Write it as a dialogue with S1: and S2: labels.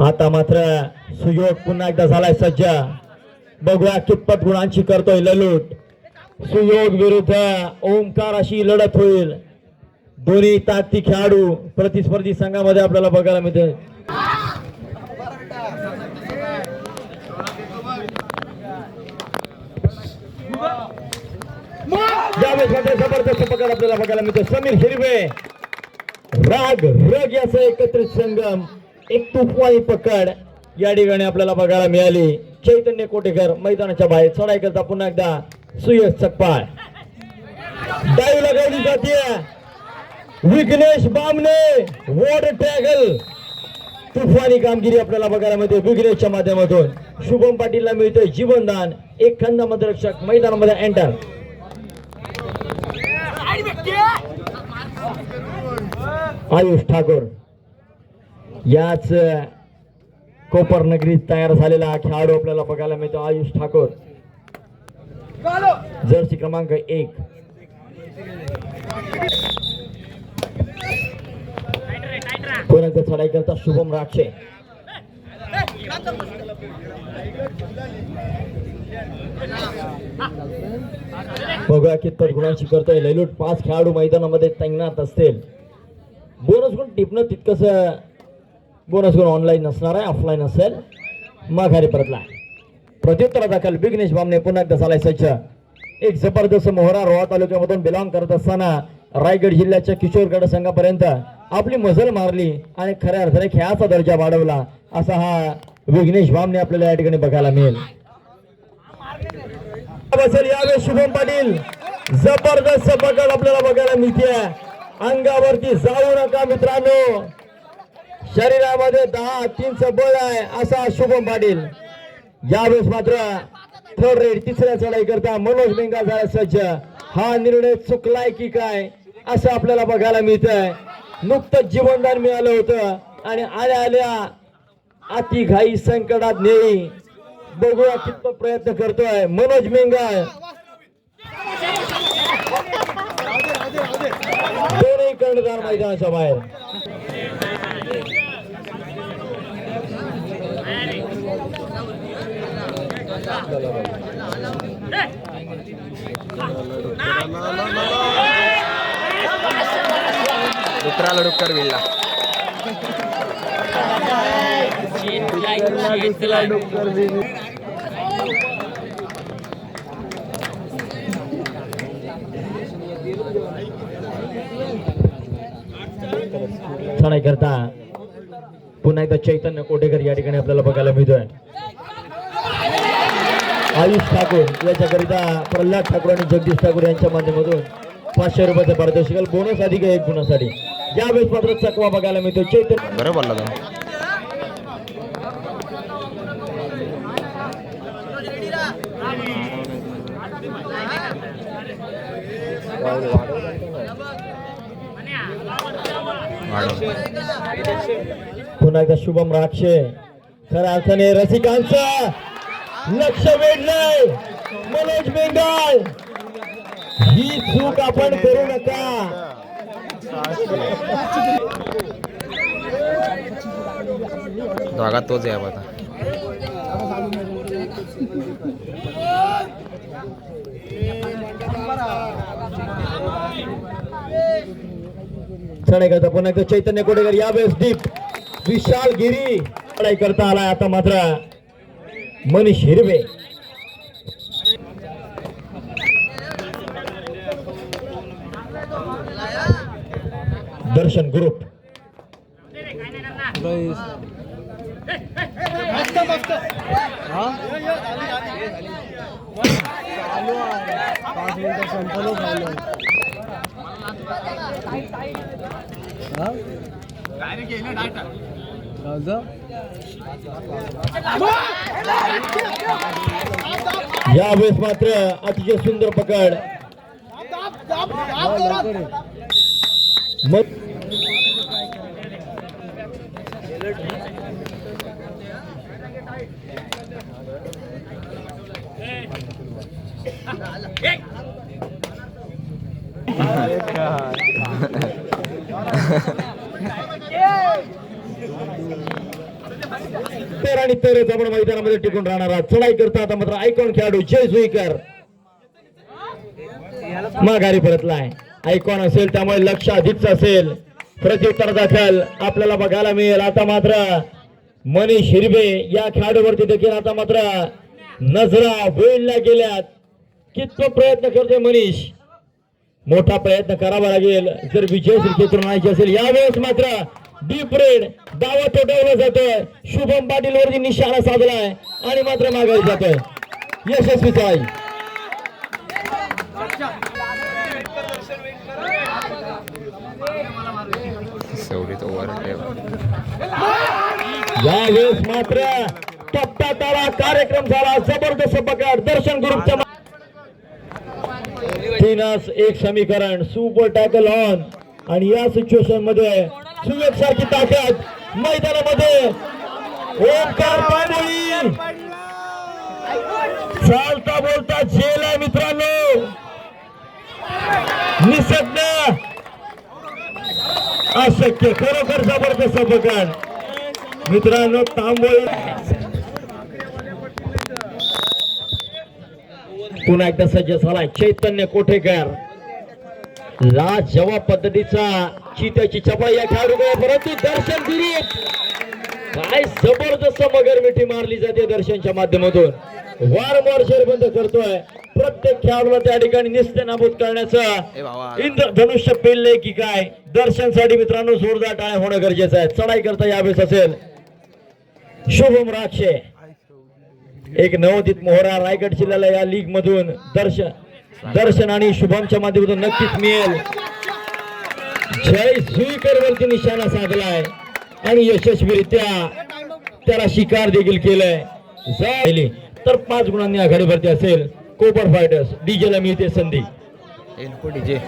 S1: आता मात्र सुयोग पुन्हा एकदा झालाय सज्ज. बघूया कितपत गुणांची करतोय ललूट. सुयोग विरुद्ध ओमकार अशी लढत होईल. दोन्ही ताकदी खेळाडू प्रतिस्पर्धी संघामध्ये आपल्याला बघायला मिळते. जबरदस्त पकड आपल्याला बघायला मिळतो. समीर हिरवे राग रग याचा एकत्रित संगम, एक तुफानी पकड या ठिकाणी आपल्याला बघायला मिळाली. चैतन्य कोटेकर मैदानाच्या बाहेर चढाई करता पुन्हा एकदा सुयश सकपाळ. डाईव्ह लगावली जाते. विघ्नेश बामणे वॉर्ड टॅगल. तुफानी कामगिरी आपल्याला बघायला मिळते विघ्नेशच्या माध्यमातून. शुभम पाटीलला मिळतोय जीवनदान. एक खंड मध्यरक्षक मैदानामध्ये एंटर. आयुष ठाकूर याच कोपर नगरीत तयार झालेला खेळाडू आपल्याला बघायला मिळतो. आयुष ठाकूर जर्सी क्रमांक 1. कोणाचं चढाई करता शुभम राक्षे. बघूया कितपत गुणांची करतोय लैलूट. 5 खेळाडू मैदानामध्ये तैनात असतील. बोनस गुण टिपणं तितकंच बोनस गुण ऑनलाईन नसणार आहे, ऑफलाईन असेल. माघारी परतला. प्रत्युत्तरा दाखल विघ्नेश बामणे पुन्हा एकदा झालाय सज्ज. एक जबरदस्त मोहरा रोहा तालुक्यामधून बिलॉंग करत असताना रायगड जिल्ह्याच्या किशोरगड संघापर्यंत आपली मजल मारली आणि खऱ्या अर्थाने खेळाचा दर्जा वाढवला असा हा विघ्नेश बामणे आपल्याला या ठिकाणी बघायला मिळेल. यावेळेस शुभम पाटील जबरदस्त पकड आपल्याला बघायला मिळते. अंगावरती जाऊ नका मित्रांनो, शरीरामध्ये 10-3 बळ आहे असा शुभम पाटील. यावेळेस मात्र थर्ड रेड 3ऱ्या चढाई करता मनोज मेंगा झाला सज्ज. हा निर्णय चुकलाय की काय असं आपल्याला बघायला मिळतंय. नुकतंच जीवनदान मिळालं होतं आणि आल्या आल्या अति घाई संकटात नेई. बघूया कितपत प्रयत्न करतोय मनोज मेंगा. दोन्ही कर्णधार मैदानाच्या बाहेर.
S2: दुसरा लढुकर विल्ला.
S1: चढाई करता पुन्हा एकदा चैतन्य कोटेकर या ठिकाणी आपल्याला बघायला मिळतोय. आयुष ठाकूर याच्याकरिता प्रल्हाद ठाकूर आणि जगदीश ठाकूर यांच्या माध्यमातून 500 रुपयाचं पारितोषिक, बोनस अधिक 1 गुणासाठी. यावेळेस मात्र चकवा बघायला मिळतो. चैतन्य
S2: बरोबर
S1: पुन्हा एकदा शुभम राक्षे. खऱ्या अर्थाने रसिकांचं लक्ष वेधलंय. मनोज बेंगाल ही चूक आपण करू नका.
S2: धागा तोच आहे आता.
S1: चढाई करता पुन्हा एकदा चैतन्य कोटेकर. यावेळेस डीप विशाल गिरी चढाई करता आलाय. आता मात्र मनीष हिरवे. दर्शन ग्रुप. यावेळेस मात्र अतिशय सुंदर पकड. मग आणि तरच आपण मैदानामध्ये टिकून राहणारा चढाई करता आता मात्र आयकॉन खेळाडू जय जुईकर माघारी परतलाय. आयकॉन असेल त्यामुळे लक्ष अधिकच असेल. प्रत्युत्तर दाखल आपल्याला बघायला मिळेल. आता मात्र मनीष हिरबे या खेळाडूवरती देखील आता मात्र नजरा वेळल्या गेल्यात. कितपत प्रयत्न करतोय मनीष. मोठा प्रयत्न करावा लागेल जर विजय क्षेत्र आणायचे असेल. यावेळेस मात्र डीप रेड दावा तोडवला जातोय. शुभम पाटील वरती निशाणा साधलाय आणि मात्र माघारी जातोय. यशस्वी चाल. यावेळेस मात्र टप्पा तारा कार्यक्रम झाला. जबरदस्त पकड दर्शन ग्रुपच्या 3-1 समीकरण. सुपर टॅकल ऑन आणि या सिच्युएशन मध्ये सुवेग सारखी ताकद मैदानामध्ये. ओंकार पांडोळी चालता बोलता झेल आहे मित्रांनो. निसज्ञ अशक्य खरोखर जबरदस्त पकड मित्रांनो. तांबोळी पुन्हा एकदा सज्ज झालाय चैतन्य कोठेकर. लाजवाब पद्धतीचा चित्याची चपळा या खेळाडूकडे. परंतु दर्शन दिलीप काय जबरदस्त मगर मिठी मारली जाते दर्शनच्या माध्यमातून. वारंवार शेरबंद करतोय. प्रत्येक खेळाडूला त्या ठिकाणी निस्तेनाबूत करण्याचं इंद्रधनुष्य पेलले की काय. दर्शनसाठी मित्रांनो जोरदार टाळ्या होणं गरजेचं आहे. चढाई करता यावेळेस असेल शुभम राक्षे. एक नवोदित मोहरा रायगड जिल्ह्याला या लीग मधून दर्शन आणि शुभमच्या माध्यमातून नक्कीच मिळेल. जय जुईकर वरती निशाणा साधलाय आणि यशस्वीरित्या त्याला शिकार देखील केलंय. तर 5 गुणांनी आघाडीवरती असेल कोपर फायटर्स. डीजेला मिळते संधी.
S2: डीजे